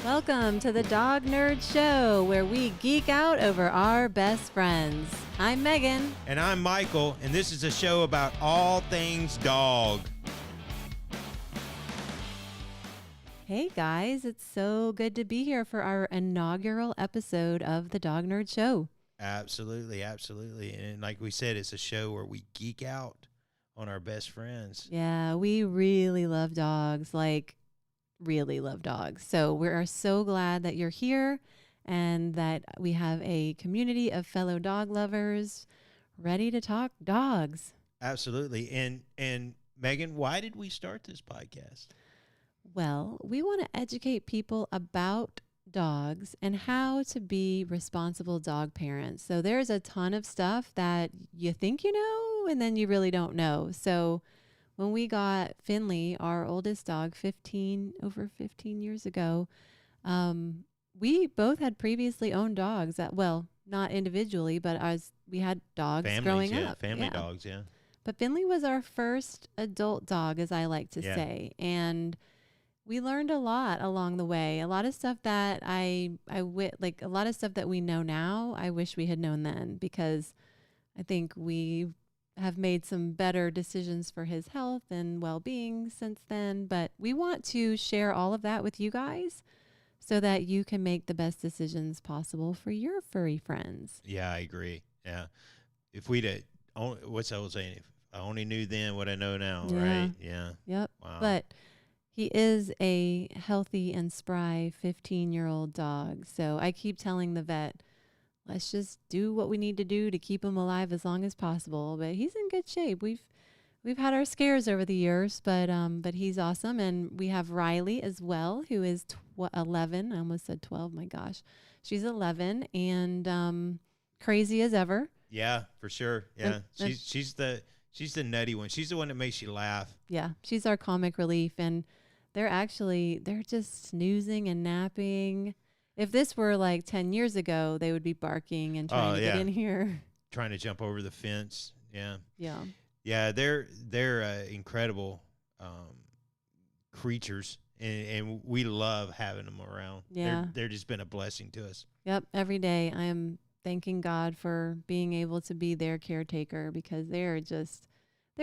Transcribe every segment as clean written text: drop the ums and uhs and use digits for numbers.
Welcome to the Dog Nerd Show, where we geek out over our best friends. I'm Megan. And I'm Michael, and this is a show about all things dog. Hey guys, it's so good to be here for our inaugural episode of the Dog Nerd Show. Absolutely, absolutely. And like we said, it's a show where we geek out on our best friends. Yeah, we really love dogs, really love dogs. So we are so glad that you're here and that we have a community of fellow dog lovers ready to talk dogs. Absolutely. And Megan, why did we start this podcast? Well, we want to educate people about dogs and how to be responsible dog parents. So there's a ton of stuff that you think you know and then you really don't know. So when we got Finley, our oldest dog, over 15 years ago, we both had previously owned dogs not individually, but we had dogs growing up. Family dogs, yeah. But Finley was our first adult dog, as I like to say. And we learned a lot along the way. A lot of stuff that a lot of stuff that we know now, I wish we had known then, because I think we have made some better decisions for his health and well-being since then. But we want to share all of that with you guys so that you can make the best decisions possible for your furry friends. Yeah, I agree. Yeah. If we'd what's I was saying? If I only knew then what I know now, right? Yeah. Yep. Wow. But he is a healthy and spry 15-year-old dog. So I keep telling the vet, let's just do what we need to do to keep him alive as long as possible. But he's in good shape. We've had our scares over the years, but he's awesome. And we have Riley as well, who is 11. I almost said 12. My gosh, she's 11 and crazy as ever. Yeah, for sure. Yeah, she's the nutty one. She's the one that makes you laugh. Yeah, she's our comic relief, and they're just snoozing and napping. If this were like 10 years ago, they would be barking and trying to get in here. Trying to jump over the fence. Yeah. Yeah. Yeah, they're incredible creatures, and we love having them around. Yeah. They're just been a blessing to us. Yep. Every day I am thanking God for being able to be their caretaker, because they're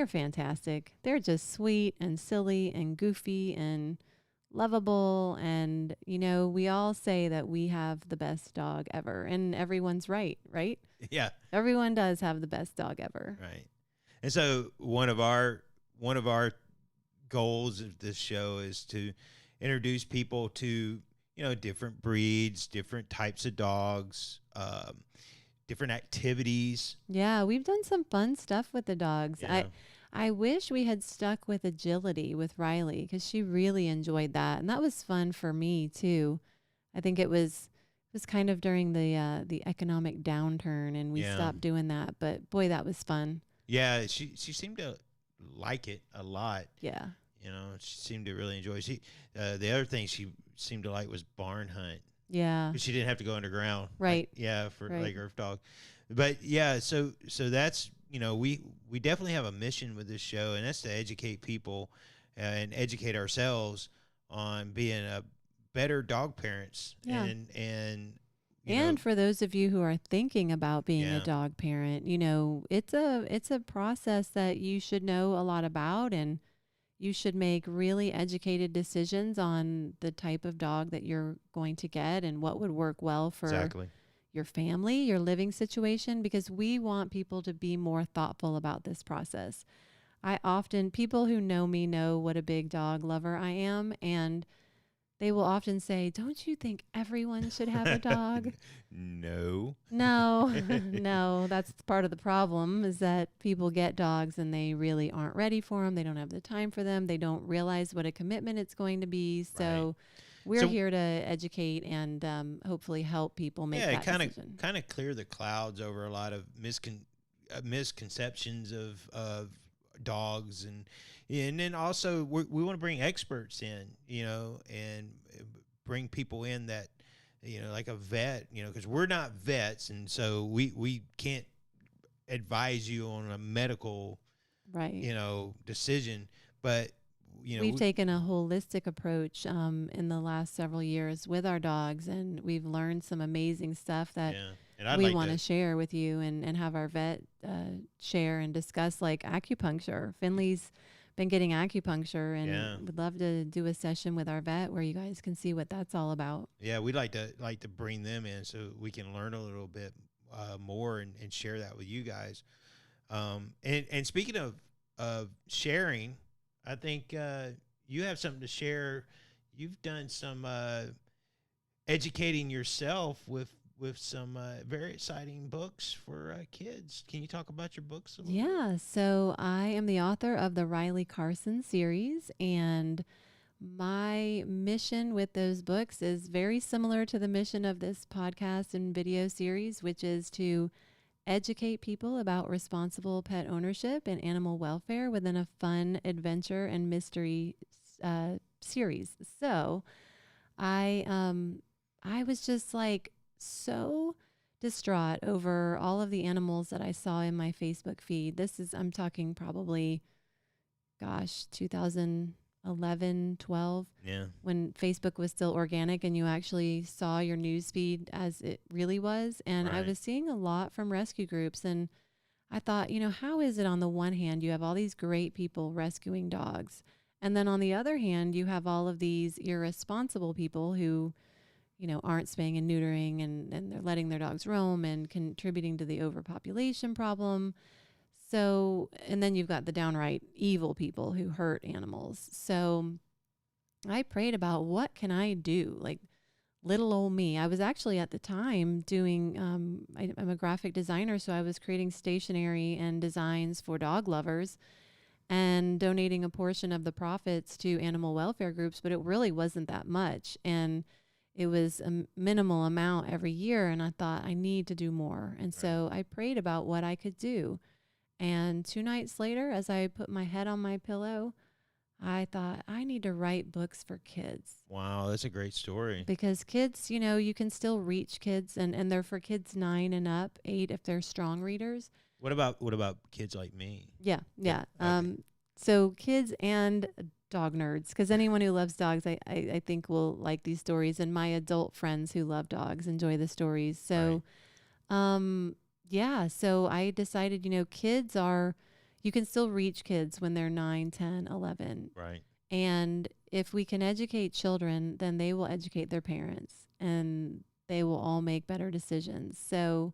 fantastic. They're just sweet and silly and goofy and lovable. And, we all say that we have the best dog ever, and everyone's right? Yeah. Everyone does have the best dog ever. Right. And so one of our goals of this show is to introduce people to, different breeds, different types of dogs, different activities. Yeah, we've done some fun stuff with the dogs. Yeah. I wish we had stuck with agility with Riley, because she really enjoyed that. And that was fun for me too. I think it was kind of during the economic downturn, and we stopped doing that. But boy, that was fun. Yeah, she seemed to like it a lot. Yeah. She seemed to really enjoy it. The other thing she seemed to like was barn hunt. Yeah. She didn't have to go underground. Right. Like Earth Dog. But yeah, so that's, we definitely have a mission with this show, and that's to educate people and educate ourselves on being a better dog parents. Yeah. And for those of you who are thinking about being a dog parent, it's a process that you should know a lot about, and you should make really educated decisions on the type of dog that you're going to get and what would work well for your family, your living situation, because we want people to be more thoughtful about this process. People who know me know what a big dog lover I am, and they will often say, don't you think everyone should have a dog? No, that's part of the problem, is that people get dogs and they really aren't ready for them. They don't have the time for them. They don't realize what a commitment it's going to be. So we're here to educate and hopefully help people make that decision. Kind of clear the clouds over a lot of misconceptions of dogs, and then also we want to bring experts in, and bring people in that, like a vet, because we're not vets, and so we can't advise you on a medical decision, but we've taken a holistic approach in the last several years with our dogs, and we've learned some amazing stuff that and I'd we like want to to share with you and have our vet share and discuss, like acupuncture. Finley's been getting acupuncture, and would love to do a session with our vet where you guys can see what that's all about. Yeah, we'd like to bring them in so we can learn a little bit more and share that with you guys. And speaking of sharing, I think you have something to share. You've done some educating yourself with some very exciting books for kids. Can you talk about your books a little bit? Yeah, so I am the author of the Riley Carson series, and my mission with those books is very similar to the mission of this podcast and video series, which is to educate people about responsible pet ownership and animal welfare within a fun adventure and mystery series. So I was just like so distraught over all of the animals that I saw in my Facebook feed. I'm talking probably, gosh, 2011, 12, when Facebook was still organic and you actually saw your news feed as it really was. And I was seeing a lot from rescue groups, and I thought, how is it on the one hand, you have all these great people rescuing dogs, and then on the other hand, you have all of these irresponsible people who, aren't spaying and neutering, and they're letting their dogs roam and contributing to the overpopulation problem. So, and then you've got the downright evil people who hurt animals. So I prayed about, what can I do? Like, little old me. I was actually at the time doing, I'm a graphic designer, so I was creating stationery and designs for dog lovers and donating a portion of the profits to animal welfare groups, but it really wasn't that much. And it was a minimal amount every year. And I thought, I need to do more. And so I prayed about what I could do. And 2 nights later, as I put my head on my pillow, I thought, I need to write books for kids. Wow, that's a great story. Because kids, you can still reach kids, and they're for kids 9 and up, 8 if they're strong readers. What about kids like me? Yeah. Okay. So kids and dog nerds, because anyone who loves dogs, I think will like these stories, and my adult friends who love dogs enjoy the stories. So, yeah, so I decided, you can still reach kids when they're 9, 10, 11. Right. And if we can educate children, then they will educate their parents, and they will all make better decisions. So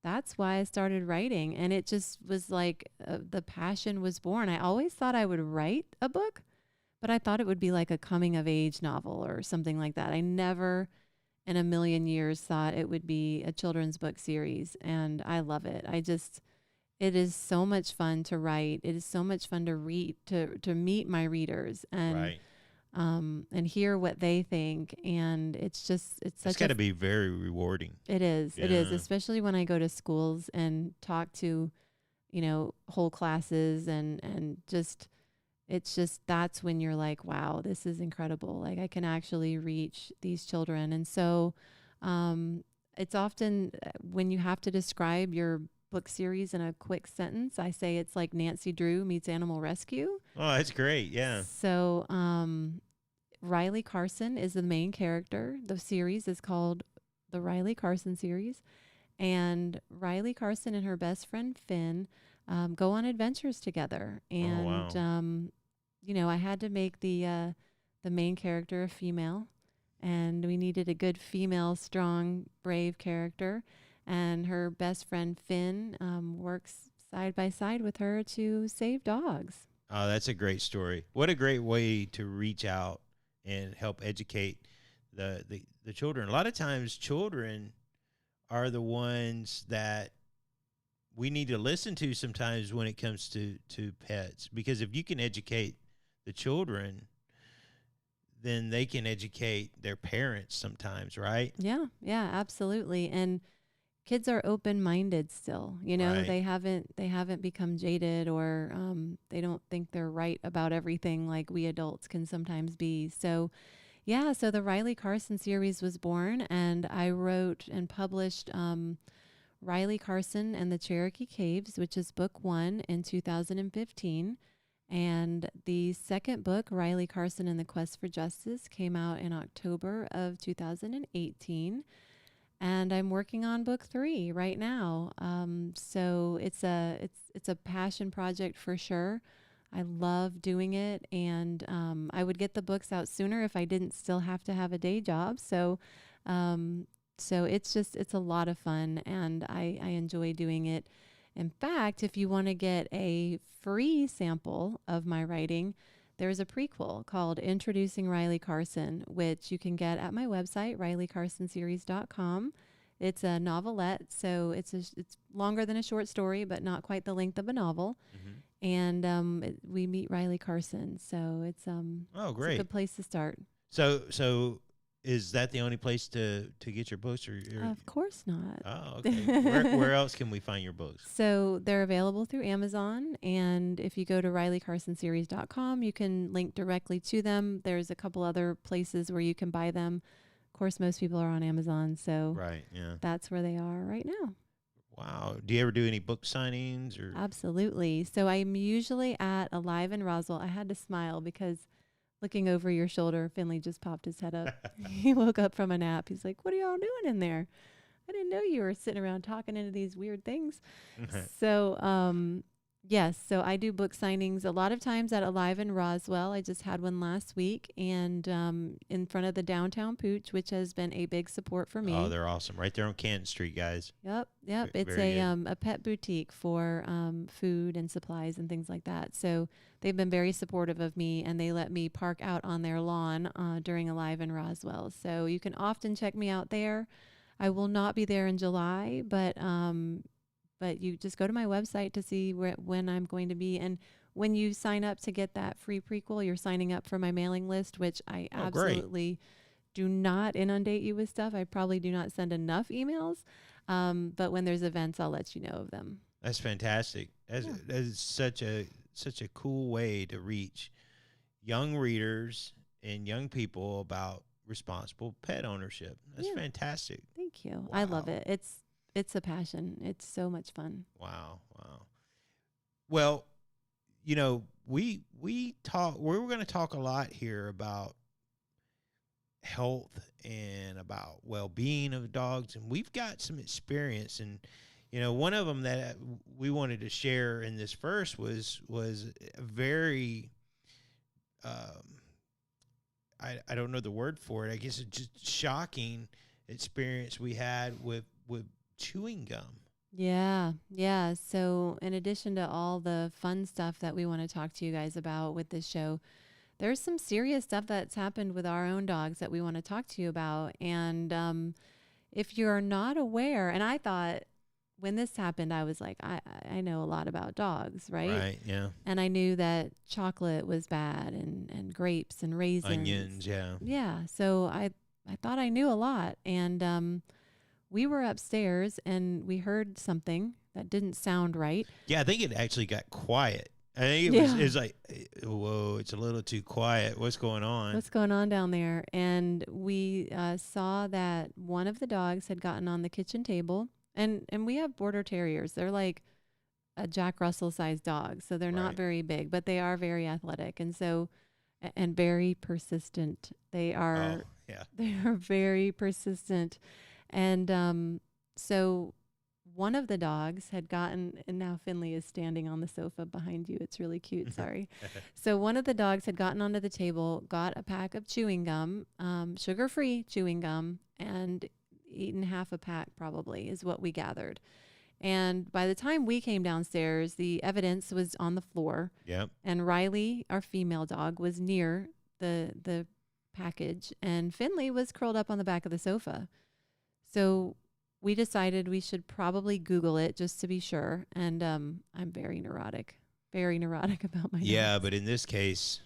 that's why I started writing. And it just was like the passion was born. I always thought I would write a book, but I thought it would be like a coming of age novel or something like that. I never in a million years thought it would be a children's book series. And I love it. It is so much fun to write. It is so much fun to read, to meet my readers and hear what they think. And it's got to be very rewarding. It is. Yeah. It is, especially when I go to schools and talk to, whole classes and just, it's just, that's when you're like, wow, this is incredible. Like, I can actually reach these children. And so, it's often when you have to describe your book series in a quick sentence, I say it's like Nancy Drew meets Animal Rescue. Oh, that's great. Yeah. So, Riley Carson is the main character. The series is called the Riley Carson series. And Riley Carson and her best friend Finn go on adventures together. And, I had to make the main character a female. And we needed a good female, strong, brave character. And her best friend Finn works side by side with her to save dogs. Oh, that's a great story. What a great way to reach out and help educate the children. A lot of times children are the ones that we need to listen to sometimes when it comes to pets, because if you can educate the children, then they can educate their parents sometimes, right? Yeah, absolutely. And kids are open-minded still, they haven't become jaded, or they don't think they're right about everything like we adults can sometimes be. So yeah, so the Riley Carson series was born, and I wrote and published Riley Carson and the Cherokee Caves, which is book 1 in 2015. And the second book, Riley Carson and the Quest for Justice, came out in October of 2018. And I'm working on book 3 right now. So it's a passion project for sure. I love doing it, and I would get the books out sooner if I didn't still have to have a day job. Um, so it's a lot of fun, and I enjoy doing it. In fact, if you want to get a free sample of my writing, there's a prequel called Introducing Riley Carson, which you can get at my website, rileycarsonseries.com. It's a novelette, so it's longer than a short story, but not quite the length of a novel. Mm-hmm. And we meet Riley Carson, so it's Oh, it's a great. good place to start. So is that the only place to get your books? Or Of course not. oh, okay. Where else can we find your books? So they're available through Amazon, and if you go to rileycarsonseries.com, you can link directly to them. There's a couple other places where you can buy them. Of course, most people are on Amazon, so Right, yeah. that's where they are right now. Wow. Do you ever do any book signings or? Absolutely. So I'm usually at Alive in Roswell. I had to smile because looking over your shoulder, Finley just popped his head up. He woke up from a nap. He's like, "What are y'all doing in there? I didn't know you were sitting around talking into these weird things." So, yes, so I do book signings a lot of times at Alive in Roswell. I just had one last week, and in front of the Downtown Pooch, which has been a big support for me. Oh, they're awesome. Right there on Canton Street, guys. Yep. It's a pet boutique for food and supplies and things like that. So they've been very supportive of me, and they let me park out on their lawn during Alive in Roswell. So you can often check me out there. I will not be there in July, but you just go to my website to see when I'm going to be. And when you sign up to get that free prequel, you're signing up for my mailing list, which I absolutely do not inundate you with stuff. I probably do not send enough emails. But when there's events, I'll let you know of them. That's fantastic. That is such a cool way to reach young readers and young people about responsible pet ownership. That's fantastic. Thank you. Wow. I love it. It's a passion. It's so much fun. Wow. Well, we're going to talk a lot here about health and about well-being of dogs, and we've got some experience, and one of them that we wanted to share in this first was a very I don't know the word for it. I guess it's just shocking experience we had with chewing gum. Yeah. So in addition to all the fun stuff that we want to talk to you guys about with this show, there's some serious stuff that's happened with our own dogs that we want to talk to you about. And if you're not aware, and I thought when this happened, I was like, I know a lot about dogs, right? Right, yeah. And I knew that chocolate was bad and grapes and raisins. Onions, yeah. Yeah. So I thought I knew a lot. And we were upstairs and we heard something that didn't sound right. Yeah, I think it actually got quiet. I think it was like, whoa, it's a little too quiet. What's going on? What's going on down there? And we saw that one of the dogs had gotten on the kitchen table. And we have border terriers. They're like a Jack Russell sized dog. So they're not very big, but they are very athletic. And so, and very persistent. They are, they are very persistent. And so one of the dogs had gotten, and now Finley is standing on the sofa behind you. It's really cute. Sorry. So one of the dogs had gotten onto the table, got a pack of chewing gum, sugar-free chewing gum, and eaten half a pack probably is what we gathered. And by the time we came downstairs, the evidence was on the floor. Yep. And Riley, our female dog, was near the package, and Finley was curled up on the back of the sofa. So we decided we should probably Google it just to be sure. And I'm very neurotic about my dogs. But in this case,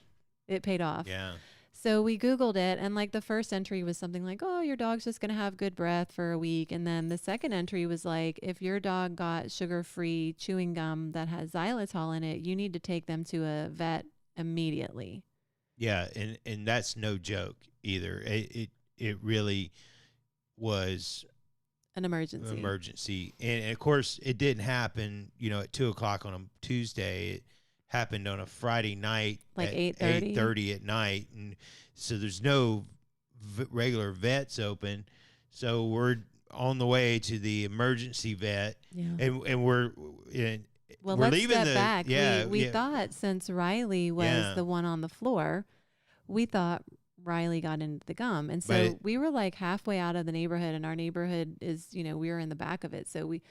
it paid off. Yeah. So we Googled it, and like the first entry was something like, oh, your dog's just going to have good breath for a week. And then the second entry was like, if your dog got sugar-free chewing gum that has xylitol in it, you need to take them to a vet immediately. Yeah, and that's no joke either. It really was an emergency. And of course, it didn't happen, at 2:00 on a Tuesday. It happened on a Friday night like at 8:30. 8:30 at night, and so there's no regular vets open. So we're on the way to the emergency vet, Yeah. and we're in, Well, we're let's leaving step the back. yeah We yeah thought since Riley was yeah, the one on the floor, we thought Riley got into the gum. And but so we were like halfway out of the neighborhood, and our neighborhood is, we were in the back of it. So we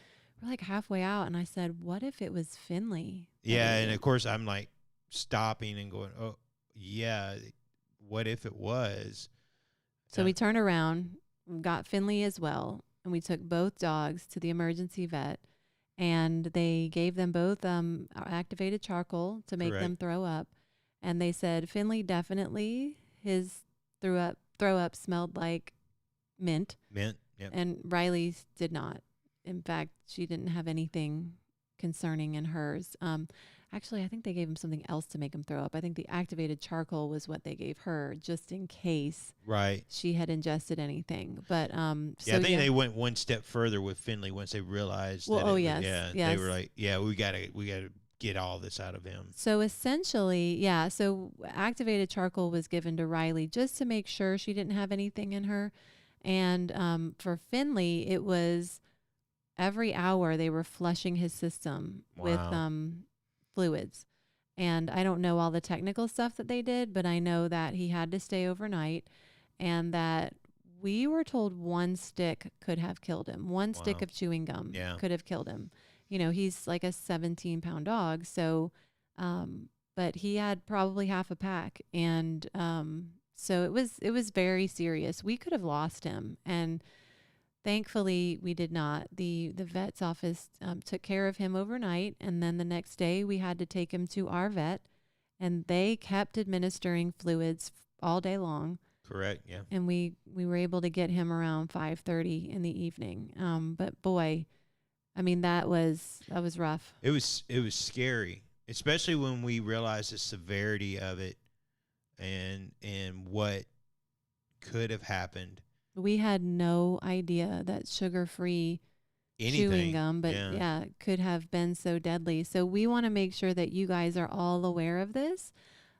were like halfway out, and I said, what if it was Finley that yeah, ate and it? of course I'm like stopping and going, oh yeah, what if it was? So we turned around, got Finley as well, and we took both dogs to the emergency vet, and they gave them both activated charcoal to make them Correct. throw up. And they said Finley definitely his throw up smelled like mint, Mint. Yep. and Riley's did not. In fact, she didn't have anything concerning in hers. Actually, I think they gave him something else to make him throw up. I think the activated charcoal was what they gave her, just in case Right. she had ingested anything. But Yeah, I think they went one step further with Finley once they realized well, that. oh It, yes, yeah, yes. they were like, yeah, we gotta get all this out of him. So essentially, yeah. So activated charcoal was given to Riley just to make sure she didn't have anything in her, and for Finley, it was every hour they were flushing his system with Wow. fluids. And I don't know all the technical stuff that they did, but I know that he had to stay overnight, and that we were told one stick could have killed him. One stick Wow. of chewing gum Yeah. could have killed him. He's like a 17-pound dog. But he had probably half a pack. And so it was very serious. We could have lost him. And thankfully, we did not. The vet's office took care of him overnight, and then the next day we had to take him to our vet, and they kept administering fluids all day long. Correct. Yeah. And we were able to get him around 5:30 in the evening. But boy, I mean that was rough. It was scary, especially when we realized the severity of it, and what could have happened. We had no idea that sugar-free chewing Anything. gum, but yeah, it could have been so deadly. So we want to make sure that you guys are all aware of this.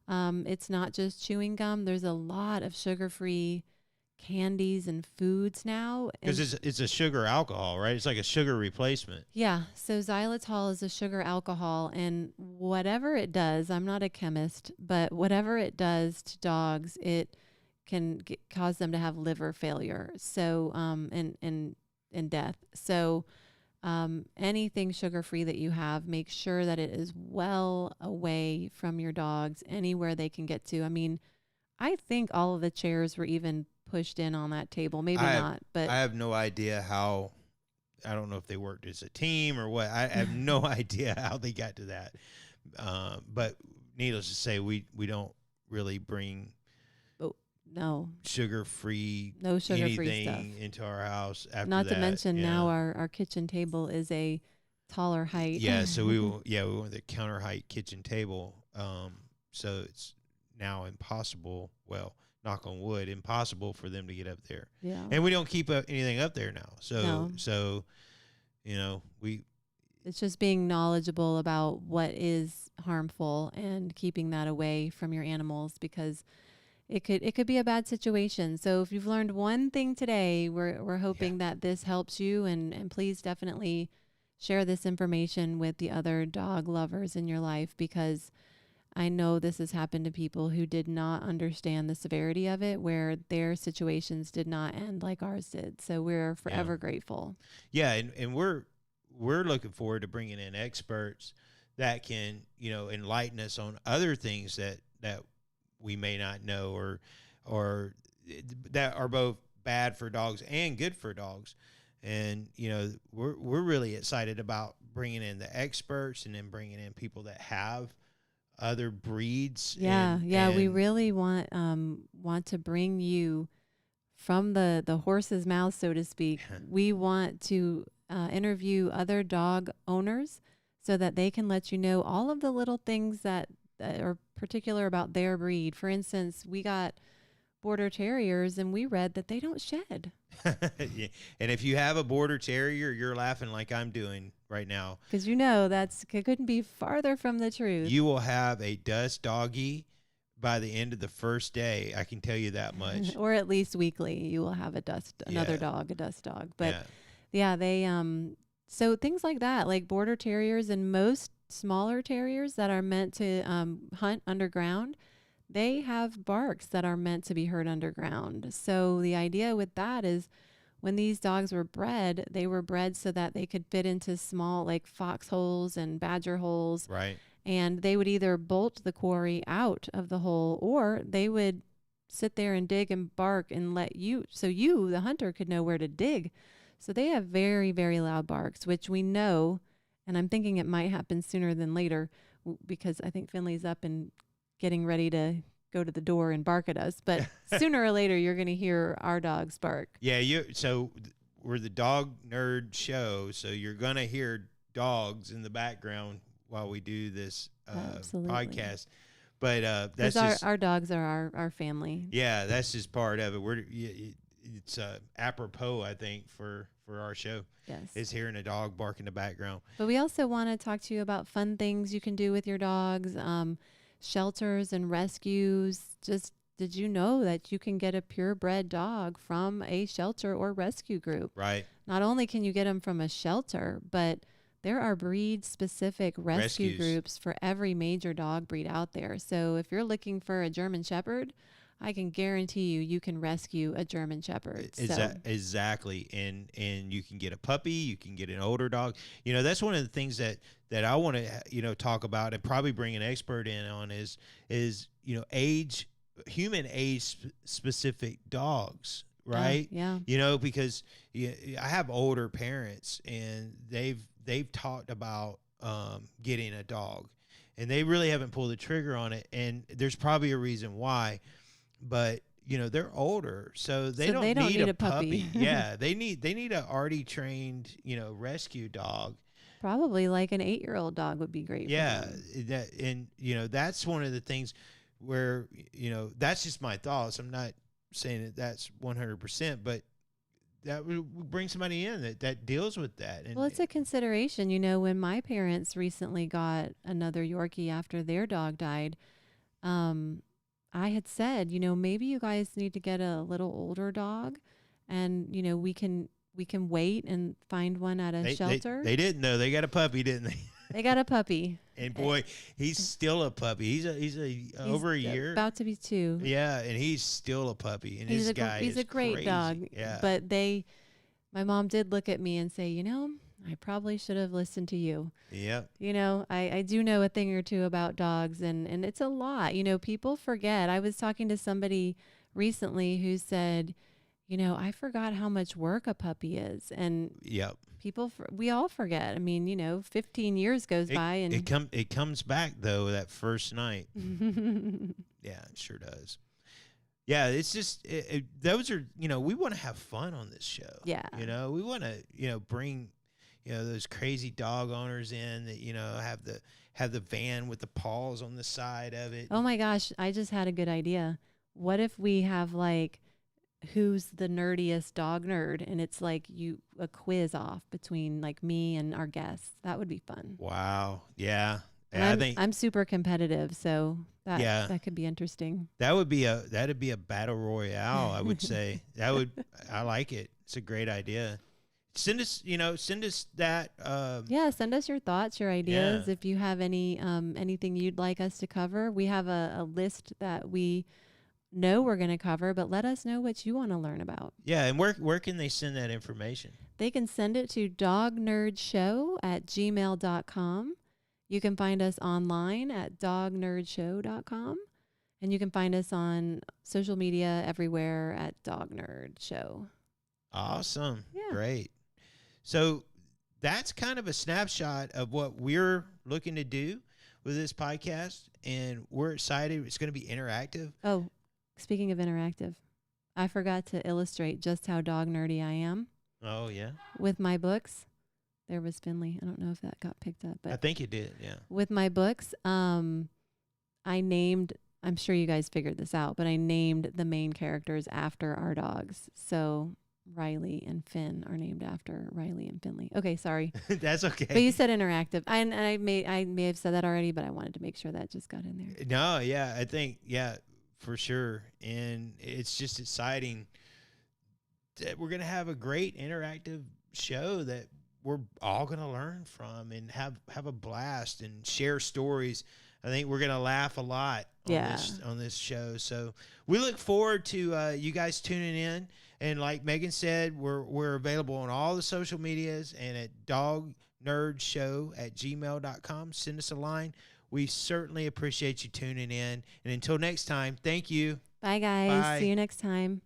It's not just chewing gum. There's a lot of sugar-free candies and foods now. Because it's a sugar alcohol, right? It's like a sugar replacement. Yeah. So xylitol is a sugar alcohol, and whatever it does, I'm not a chemist, but whatever it does to dogs, it can cause them to have liver failure. So, and death. So, anything sugar-free that you have, make sure that it is well away from your dogs, anywhere they can get to. I mean, I think all of the chairs were even pushed in on that table. Maybe not, but I have no idea how. I don't know if they worked as a team or what. I have no idea how they got to that. But needless to say, we don't really bring no sugar-free sugar-free stuff into our house. After not that, to mention now our kitchen table is a taller height. Yeah, so we went the counter height kitchen table. So it's now impossible. Well, knock on wood, impossible for them to get up there. Yeah, and we don't keep anything up there now. So it's just being knowledgeable about what is harmful and keeping that away from your animals, because it could be a bad situation. So if you've learned one thing today, we're hoping that this helps you, and please definitely share this information with the other dog lovers in your life, because I know this has happened to people who did not understand the severity of it, where their situations did not end like ours did. So we're forever grateful. Yeah, and we're looking forward to bringing in experts that can, enlighten us on other things that we may not know, or that are both bad for dogs and good for dogs. And, we're really excited about bringing in the experts, and then bringing in people that have other breeds. Yeah. We really want to bring you from the horse's mouth, so to speak. We want to interview other dog owners so that they can let you know all of the little things that are particular about their breed. For instance, we got border terriers, and we read that they don't shed. Yeah. And if you have a border terrier, you're laughing like I'm doing right now. Because it couldn't be farther from the truth. You will have a dust doggy by the end of the first day. I can tell you that much. Or at least weekly, you will have a dust dog. But they so things like that, like border terriers and most smaller terriers that are meant to hunt underground, they have barks that are meant to be heard underground. So the idea with that is when these dogs were bred, they were bred so that they could fit into small like foxholes and badger holes. Right. And they would either bolt the quarry out of the hole, or they would sit there and dig and bark and let you, the hunter, could know where to dig. So they have very, very loud barks, which we know, and I'm thinking it might happen sooner than later because I think Finley's up and getting ready to go to the door and bark at us. But sooner or later, you're going to hear our dogs bark. Yeah, so we're the dog nerd show, so you're going to hear dogs in the background while we do this podcast. But that's just our dogs are our family. Yeah, that's just part of it. It's apropos, I think, for our show. Yes, is hearing a dog bark in the background. But we also want to talk to you about fun things you can do with your dogs, shelters and rescues. Just did you know that you can get a purebred dog from a shelter or rescue group? Right. Not only can you get them from a shelter, but there are breed-specific rescue groups for every major dog breed out there. So if you're looking for a German Shepherd, I can guarantee you can rescue a German Shepherd. Exactly. And you can get a puppy, you can get an older dog. That's one of the things that I want to, talk about and probably bring an expert in on is human age specific dogs. Right. Yeah. Because I have older parents and they've talked about getting a dog and they really haven't pulled the trigger on it. And there's probably a reason why, but they're older, so they don't need a puppy. Yeah. They need a already trained, rescue dog. Probably like an 8-year-old dog would be great. Yeah. For them. That's one of the things where, that's just my thoughts. I'm not saying that that's 100%, but that would bring somebody in that deals with that. And well, it's a consideration. When my parents recently got another Yorkie after their dog died, I had said, maybe you guys need to get a little older dog, and we can wait and find one at a shelter. They didn't know they got a puppy, didn't they? They got a puppy. And boy, he's still a puppy. He's over a year, about to be 2. Yeah, and he's still a puppy. And he's a great crazy. dog. Yeah, but my mom did look at me and say, I probably should have listened to you. Yep. I do know a thing or two about dogs, and it's a lot. People forget. I was talking to somebody recently who said, I forgot how much work a puppy is, and yep. We all forget. I mean, 15 years goes by, and it comes back though that first night. Yeah, it sure does. Yeah, it's just those are we want to have fun on this show. Yeah, we want to bring those crazy dog owners in that have the van with the paws on the side of it. Oh my gosh, I just had a good idea. What if we have like who's the nerdiest dog nerd, and it's like a quiz off between like me and our guests? That would be fun. Wow. Yeah. And I'm super competitive, so that could be interesting. That'd be a battle royale, I would say. I like it. It's a great idea. Send us that. Send us your thoughts, your ideas. If you have anything you'd like us to cover, we have a list that we know we're going to cover, but let us know what you want to learn about. Yeah, and where can they send that information? They can send it to dognerdshow@gmail.com. You can find us online at dognerdshow.com, and you can find us on social media everywhere at dognerdshow. Awesome. Yeah. Great. So that's kind of a snapshot of what we're looking to do with this podcast, and we're excited. It's going to be interactive. Oh, speaking of interactive, I forgot to illustrate just how dog nerdy I am. Oh, yeah. With my books. There was Finley. I don't know if that got picked up, but I think it did. Yeah. With my books, I named I'm sure you guys figured this out, but I named the main characters after our dogs. So Riley and Finn are named after Riley and Finley. Okay, sorry. That's okay. But you said interactive. I may have said that already, but I wanted to make sure that just got in there. No, yeah, I think, yeah, for sure. And it's just exciting that we're going to have a great interactive show that we're all going to learn from and have a blast and share stories. I think we're going to laugh a lot on this show. So we look forward to you guys tuning in. And like Megan said, we're available on all the social medias and at dognerdshow@gmail.com. Send us a line. We certainly appreciate you tuning in. And until next time, thank you. Bye, guys. Bye. See you next time.